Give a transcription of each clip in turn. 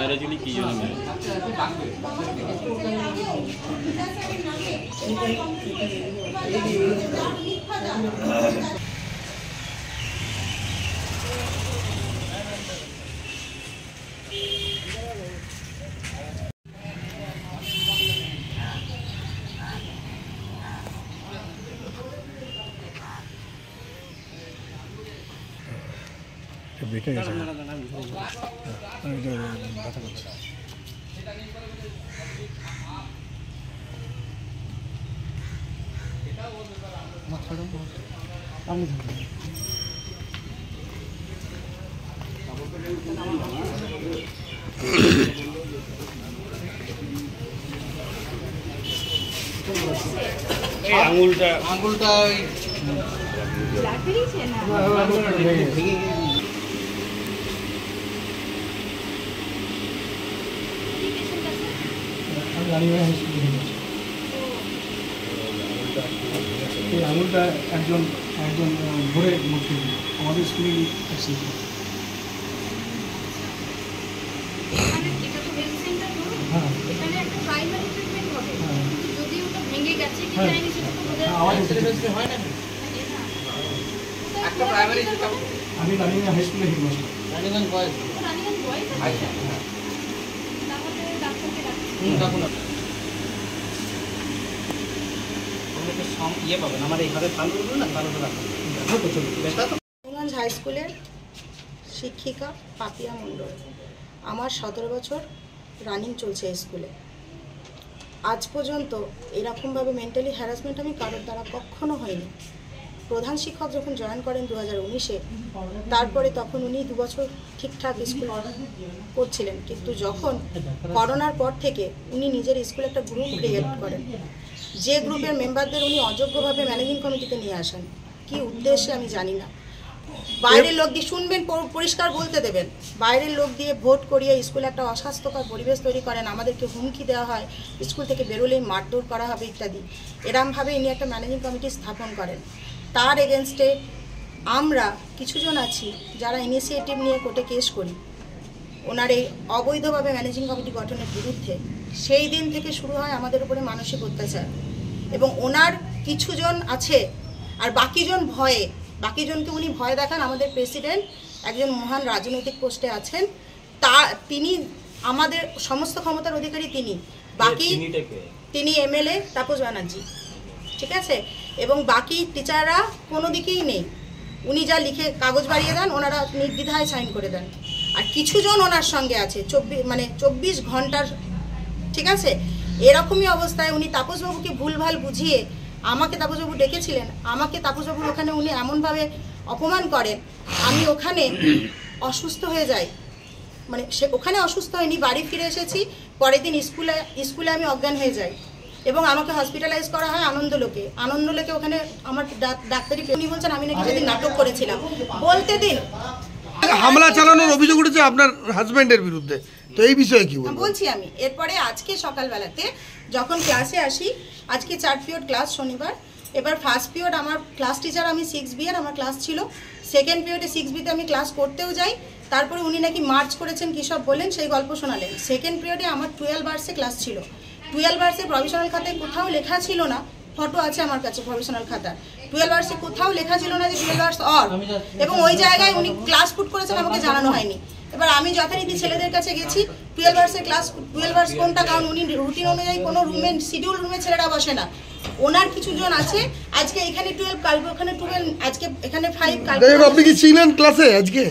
ম্যারেজুলি কি জন্য বেঁকে গেছে ব্যথা করছে। আঙুলটা এই আঙুলটা একজন ভরে আমাদের স্কুলে আমি রানিগঞ্জ হাই স্কুলে headmaster. Raniganj boys Raniganj high স্কুলের শিক্ষিকা পাপিয়া মণ্ডল। আমার 17 বছর রানিং চলছে এই স্কুলে। আজ পর্যন্ত এরকমভাবে মেন্টালি হ্যারাসমেন্ট আমি কারোর দ্বারা কখনো হয়নি। প্রধান শিক্ষক যখন জয়েন করেন 2019-এ, তারপরে তখন উনি 2 বছর ঠিকঠাক স্কুল করছিলেন, কিন্তু যখন করোনার পর থেকে উনি নিজের স্কুলে একটা গ্রুপ ক্রিয়েট করেন, যে গ্রুপের মেম্বারদের উনি অযোগ্যভাবে ম্যানেজিং কমিটিতে নিয়ে আসেন। কি উদ্দেশ্যে আমি জানি না। বাইরের লোক দিয়ে শুনবেন, পরিষ্কার বলতে দেবেন, বাইরের লোক দিয়ে ভোট করিয়ে স্কুলে একটা অস্বাস্থ্যকর পরিবেশ তৈরি করেন, আমাদেরকে হুমকি দেওয়া হয়, স্কুল থেকে বেরোলেই মারধর করা হবে ইত্যাদি। এরমভাবে ইনি একটা ম্যানেজিং কমিটি স্থাপন করেন। তার এগেনস্টে আমরা কিছুজন আছি যারা ইনিশিয়েটিভ নিয়ে কোর্টে কেস করি ওনার এই অবৈধভাবে ম্যানেজিং কমিটি গঠনের বিরুদ্ধে। সেই দিন থেকে শুরু হয় আমাদের উপরে মানসিক অত্যাচার, এবং ওনার কিছুজন আছে আর বাকিজনকে উনি ভয় দেখান। আমাদের প্রেসিডেন্ট একজন মহান রাজনৈতিক পোস্টে আছেন, তিনি আমাদের সমস্ত ক্ষমতার অধিকারী তিনি। তিনি এমএলএ তাপস ব্যানার্জি, ঠিক আছে, এবং বাকি টিচাররা কোনো দিকেই নেই। উনি যা লিখে কাগজ বাড়িয়ে দেন, ওনারা নির্দ্বিধায় সাইন করে দেন। আর কিছুজন ওনার সঙ্গে আছে 24 ঘন্টার, ঠিক আছে। এরকমই অবস্থায় উনি তাপসবাবুকে ভুলভাল বুঝিয়ে আমাকে, তাপসবাবু ডেকেছিলেন, আমাকে তাপসবাবুর ওখানে উনি এমনভাবে অপমান করেন, আমি ওখানে অসুস্থ হয়ে যাই। মানে সে ওখানে অসুস্থ হয়নি, বাড়ি ফিরে এসেছি, পরের দিন স্কুলে আমি অজ্ঞান হয়ে যাই এবং আমাকে হসপিটালাইজ করা হয় আনন্দলোকে। ওখানে আমার ডাক্তারি, উনি বলছেন আমি নাকি সেদিন নাটক করেছিলাম। বলতে দিন। হামলা চালানোর অভিযোগ উঠেছে আপনার হাজবেন্ডের বিরুদ্ধে, তো এই বিষয়ে কি বলছি আমি। এরপরে আজকে সকালবেলাতে যখন ক্লাসে আসি, আজকে 4 পিরিয়ড ক্লাস শনিবার। এবার ফার্স্ট পিরিয়ড আমার ক্লাস টিচার, আমি 6B এর আমার ক্লাস ছিল। সেকেন্ড পিরিয়ডে 6Bতে আমি ক্লাস করতেও যাই। তারপরে উনি নাকি মার্চ করেছেন কী সব বললেন, সেই গল্প শোনালেন। সেকেন্ড পিরিয়ডে আমার 12 আওয়ার্সে ক্লাস ছিল। 12 আওয়ার্সে প্রভিশনাল খাতায় কোথাও লেখা ছিল না, ফটো আছে আমার কাছে প্রভিশনাল খাতা, 12 আওয়ার্সে কোথাও লেখা ছিল না যে 12 আওয়ার্স অর, এবং ওই জায়গায় উনি ক্লাস পুট করেছেন, আমাকে জানানো হয়নি। এবার আমি যথারীতি ছেলেদের কাছে গেছি, 12 আওয়ার্সের ক্লাস, 12 আওয়ার্স কোনটা, কারণ উনি রুটিন অনুযায়ী কোনো রুমে, শিডিউল রুমে ছেলেরা বসে না। ওনার কিছুজন আছে, আজকে এখানে 12, কালকে ওখানে 12, আজকে এখানে 5। আপনি কি ছিলেন ক্লাসে আজকে?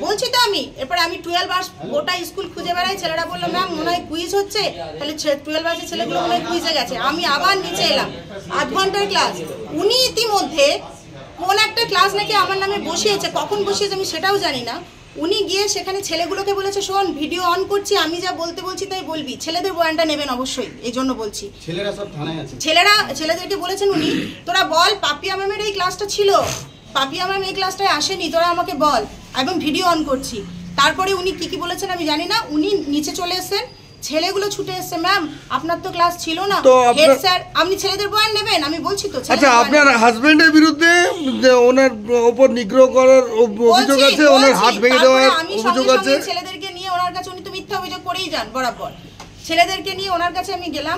বলছি তো আমি। এরপরে আমি 12 আওয়ার্স গোটা স্কুল খুঁজে বেড়াই, ছেলেরা বললো ম্যাম মনে হয় কুইজ হচ্ছে, তাহলে 12 আওয়ার্সের ছেলেগুলো মনে হয় কুইজে গেছে। আমি আবার নিচে এলাম, 8 ঘন্টার ক্লাস। উনি ইতিমধ্যে কোন একটা ক্লাস নাকি আমার নামে বসিয়েছে, কখন বসিয়েছে আমি সেটাও জানি না। উনি গিয়ে সেখানে ছেলেগুলোকে বলেছে, শোন ভিডিও অন করছি, আমি যা বলতে বলছি তাই বলবি, ছেলেদের বয়ানটা নেবেন অবশ্যই, এই জন্য বলছি। ছেলেদেরকে বলেছেন উনি, তোরা বল পাপিয়া ম্যামের এই ক্লাসটা ছিল, পাপিয়া ম্যাম এই ক্লাসটায় আসেনি, তোরা আমাকে বল, এবং ভিডিও অন করছি। তারপরে উনি কি বলেছেন আমি জানি না, উনি নিচে চলে এসেছেন, ছেলেগুলো ছুটে এসছে, ম্যাম আপনার তো ক্লাস ছিল না, হেড স্যার আপনি ছেলেদের বয়ান নেবেন, আমি বলছি তো। আচ্ছা, আপনার হাজবেন্ডের বিরুদ্ধে ওনার উপর নিগ্রহ করার অভিযোগ আছে, ওনার হাত ভেঙে দেওয়ার অভিযোগ আছে। ছেলেদেরকে নিয়ে ওনার কাছে, উনি তো মিথ্যা অভিযোগ করেই যান বরাবর। ছেলেদেরকে নিয়ে ওনার কাছে আমি গেলাম,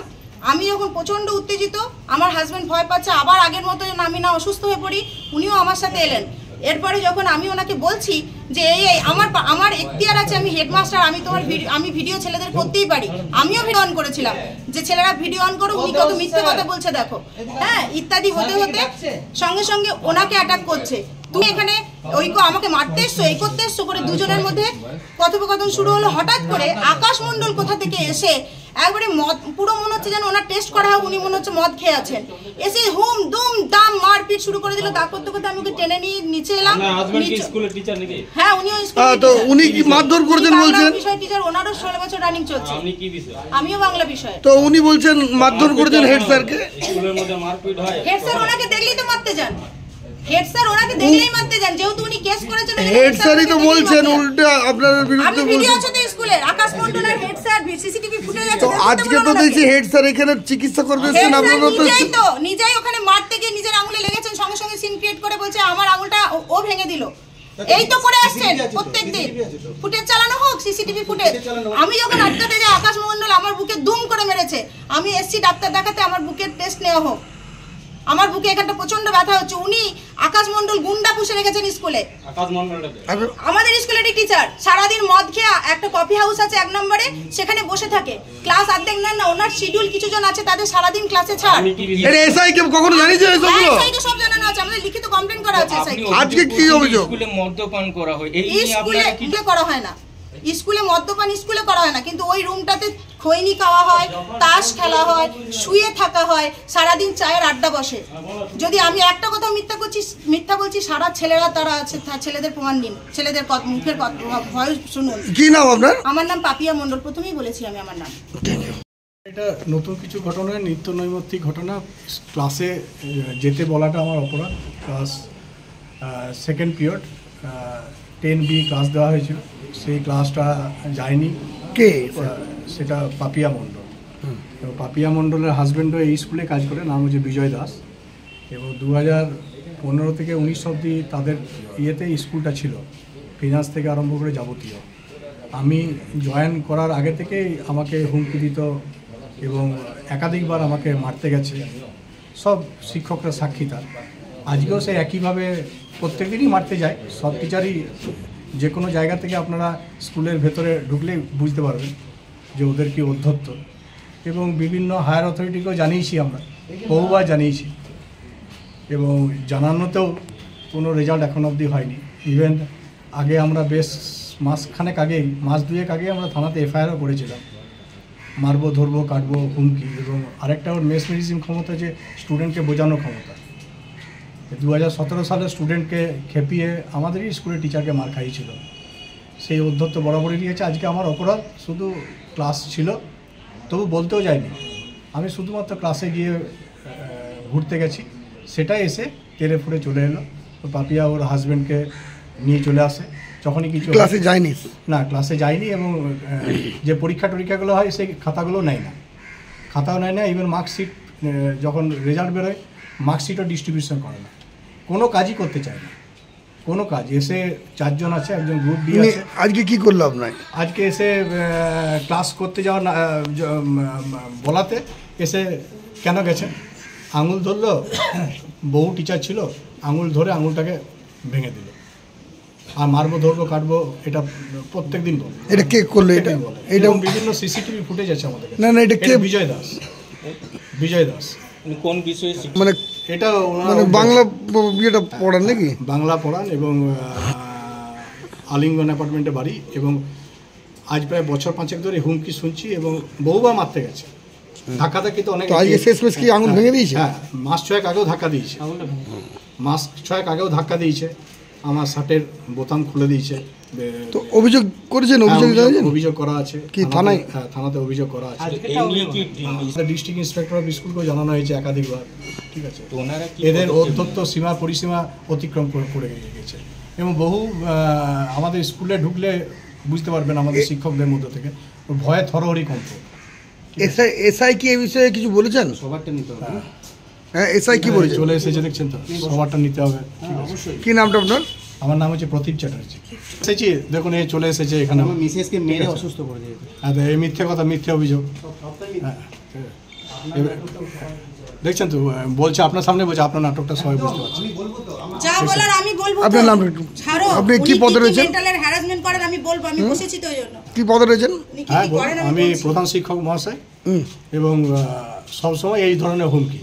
আমি যখন প্রচণ্ড উত্তেজিত, আমার হাজব্যান্ড ভয় পাচ্ছে আবার আগের মতো আমি না অসুস্থ হয়ে পড়ি, উনিও আমার সাথে এলেন। এরপরে যখন আমি ওনাকে বলছি যে এই আমার এখতিয়ার আছে, আমি হেডমাস্টার, আমি ভিডিও ছেলেদের করতেই পারি, আমিও ভিডিও অন করেছিলাম যে ছেলেরা ভিডিও অন করো, উনি কত মিথ্যে কথা বলছে দেখো, হ্যাঁ ইত্যাদি হতে হতে সঙ্গে সঙ্গে ওনাকে অ্যাটাক করছে। তুমি এখানে আমাকে মারতে এসছো, এই করতে এসছো করে দুজনের মধ্যে কথোপকথন শুরু হলো। হঠাৎ করে আকাশ মণ্ডল কোথা থেকে এসে একবারে মদ, পুরো মনে হচ্ছে যেন ওনার টেস্ট করা হোক, উনি মনে হচ্ছে মদ খেয়ে আছেন, এসে হুম দুম দাম মারপিট শুরু করে দিল। তা করতে করতে আমি ওকে টেনে নিয়ে নিচে এলাম। হ্যাঁ উনিও স্কুলে, তো উনি কি মারধর করেছেন বলছেন? বিষয় টিচার, ওনারও 16 বছর রানিং চলছে। আমিও বাংলা বিষয়। তো উনি বলছেন মারধর করেছেন হেড স্যারকে। স্কুলের মধ্যে মারপিট হয়, হেড স্যার ওনাকে দেখলেই তো মারতে যান, হেড স্যার ওনাকে দেখলেই মারতে যান, যেহেতু উনি কেস করেছেন। হেড স্যারই তো বলছেন উল্টা আপনাদের আমি বিরুদ্ধে ভিডিও বলছেন। আছে তো স্কুলের, আকাশ মণ্ডলের হেড স্যার, সিসিটিভি ফুটেজ আছে। তো আজকে তো দেখছি হেড স্যার এখানে চিকিৎসা করতে এসেছেন, আপনারা তো নিজেই ওখানে মারতে গিয়ে নিজের আঙুলে লেগেছেন, সঙ্গে সঙ্গে সিন ক্রিয়েট করে বলছে আমার আঙুলটা ও ভেঙে দিল। এই তো করে আসছেন প্রত্যেকদিন, ফুটেজ চালানো হোক, সিসিটিভি ফুটেজ। আমি যখন আটকাতে যাই আকাশ মণ্ডল আমার বুকে দুম করে মেরেছে, আমি এসছি ডাক্তার দেখাতে, আমার বুকের টেস্ট নেওয়া হোক, আমার বুকে এখানটা প্রচন্ড ব্যথা হচ্ছে। উনি আকাশ মণ্ডল গুন্ডা পুষে রেখেছেন স্কুলে, আমাদের স্কুলের টিচার, সারাদিন মদ খেয়ে একটা কফি হাউস আছে 1 নম্বরে, সেখানে বসে থাকে, ক্লাস অর্ধেক নেন না। ওনার শিডিউল কিছু জন আছে তাদের সারাদিন ক্লাসে ছাড়। এটা এসআই কে কখনো জানিয়েছেন এসবগুলো? এসআইকে সব জানানো আছে, আমাদের লিখিত কমপ্লেইন করা আছে এসআই। আজকে কি অভিযোগ? স্কুলে মদ্যপান করা হয়, এই স্কুলে করা হয় না, স্কুলে মদ্যপান স্কুলে করা হয় না, কিন্তু ওই রুমটাতে খৈনি খাওয়া হয়, তাস খেলা হয়, শুয়ে থাকা হয়, সারাদিন চায়ের আড্ডা বসে। যদি আমি একটা কথা মিথ্যা বলছি, সারা ছেলেরা তারা আছে, ছেলেদের প্রমাণ দিন, ছেলেদের মুখের ভয়েস শুনুন। কি নাম আপনার? আমার নাম পাপিয়া মণ্ডল, প্রথমেই বলেছি আমি আমার নাম। এটা নতুন কিছু ঘটনা, নিত্য নৈমিত্তিক ঘটনা। ক্লাসে যেতে বলাটা আমার অপরাধ। Class second period 10B class দেওয়া হয়েছিল, সেই ক্লাসটা যায়নি। কে সেটা পাপিয়া মণ্ডল। তো পাপিয়া মণ্ডলের হাজব্যান্ডও এই স্কুলে কাজ করে, নাম হচ্ছে বিজয় দাস। এবং 2015 থেকে 19 অবধি তাদের ইয়েতে স্কুলটা ছিল, ফিনান্স থেকে আরম্ভ করে যাবতীয়। আমি জয়েন করার আগে থেকেই আমাকে হুমকি দিত এবং একাধিকবার আমাকে মারতে গেছে, সব শিক্ষকরা সাক্ষী তার। আজকেও সে একইভাবে প্রত্যেক দিনই মারতে যায়। সব টিচারই যে কোনো জায়গা থেকে আপনারা স্কুলের ভেতরে ঢুকলেই বুঝতে পারবেন যে ওদের কি অধ্যত্ত। এবং বিভিন্ন হায়ার অথরিটিকেও জানিয়েছি, আমরা বহুবার জানিয়েছি, এবং জানানোতেও কোনো রেজাল্ট এখন অবধি হয়নি। ইভেন আগে আমরা বেশ মাস 2 আগে আমরা থানাতে এফআইআরও করেছিলাম, মারবো, ধরবো, কাটবো, হুমকি। এবং আরেকটা ওর মেসমেরিজম ক্ষমতা, যে স্টুডেন্টকে বোঝানো ক্ষমতা। 2017 সালে স্টুডেন্টকে খেপিয়ে আমাদেরই স্কুলের টিচারকে মার খাইয়েছিল। সেই অধ্যত্ত বরাবরই নিয়েছে। আজকে আমার অপরাধ, শুধু ক্লাস ছিল, তবু বলতেও যায়নি। আমি শুধুমাত্র ক্লাসে গিয়ে ঘুরতে গেছি, সেটাই এসে তেড়ে ফুড়ে চলে এলো। তো পাপিয়া ওর হাজব্যান্ডকে নিয়ে চলে আসে। যখনই কিছু ক্লাসে যায়নি না, ক্লাসে যায়নি। এবং যে পরীক্ষাগুলো হয় সেই খাতাগুলো নেয় না, ইভেন মার্কশিট যখন রেজাল্ট বেরোয় মার্কশিটও ডিস্ট্রিবিউশন করে না, কোনো কাজই করতে চায় না, কোনো কাজ। এসে 4 জন আছে, একজন গ্রুপ ডি আছে। আজকে কি করলো আপনার? আজকে এসে ক্লাস করতে যাওয়া বলাতে এসে কেন গেছেন, আঙুল ধরলো, বহু টিচার ছিল, আঙুল ধরে আঙুলটাকে ভেঙে দিল। আর মারবো, ধরবো, কাটবো, এটা প্রত্যেক দিন বলে। এটা কে করলো? এটা বিভিন্ন সিসিটিভি ফুটেজ আছে আমাদের কাছে। না, এটা কে? বিজয় দাস। কোন বিষয়ে? মানে এটা বাংলা ইয়েটা পড়ান নাকি? বাংলা পড়ান, এবং আলিঙ্গন অ্যাপার্টমেন্টে বাড়ি। এবং আজ প্রায় বছর 5 ধরে হুমকি শুনছি, এবং বহুবার মারতে গেছে, ধাক্কাধাক্কি তো অনেক। আজকে শেষমেশ কি আঙুল ভেঙে দিয়েছে? হ্যাঁ, মাস 6 আগেও ধাক্কা দিয়েছে, আমার শার্টের বোতাম খুলে দিয়েছে। তো অভিযোগ করেছেন? অভিযোগ করা আছে কি থানায়? হ্যাঁ, থানাতে অভিযোগ করা আছে। ডিস্ট্রিক্ট ইন্সপেক্টর অফ স্কুলকেও জানানো হয়েছে একাধিকবার। ঠিক আছে, এদের অধ্যত্ত সীমা পরিসীমা অতিক্রম করে গেছে। এবং বহু আমাদের স্কুলে ঢুকলে বুঝতে পারবেন আমাদের শিক্ষকদের মধ্যে থেকে ভয়ে থরহরি কম্প। এসআই কি এই বিষয়ে কিছু বলেছেন? সবারটা নিতে হবে। হ্যাঁ, এসআই কি বলেছে? চলে এসেছে, দেখছেন তো, সবারটা নিতে হবে। কি নামটা আপনার? আমার নাম হচ্ছে প্রদীপ চ্যাটার্জি। এসেছি, দেখুন এই চলে এসেছে এখানে। আমার মিসেসকে মেরে অসুস্থ করে দিয়েছে। হ্যাঁ, এই মিথ্যে কথা, মিথ্যে অভিযোগ। হ্যাঁ, দেখছেন তো, বলছে আপনার সামনে, বলছে আপনার নাটকটা সবাই বুঝতে পারছে। যা বলার আমি বলবো। আপনার নামটা একটু। ছাড়ো, আপনি কি পদে রয়েছেন? মেন্টালের হ্যারাসমেন্ট করেন আমি বলবো, আমি বসেছি তো ওই জন্য। কি পদে রয়েছেন? উনি কি হ্যাঁ, কি করেন আমি বলছি। প্রধান শিক্ষক মহাশয় এবং সবসময় এই ধরনের হুমকি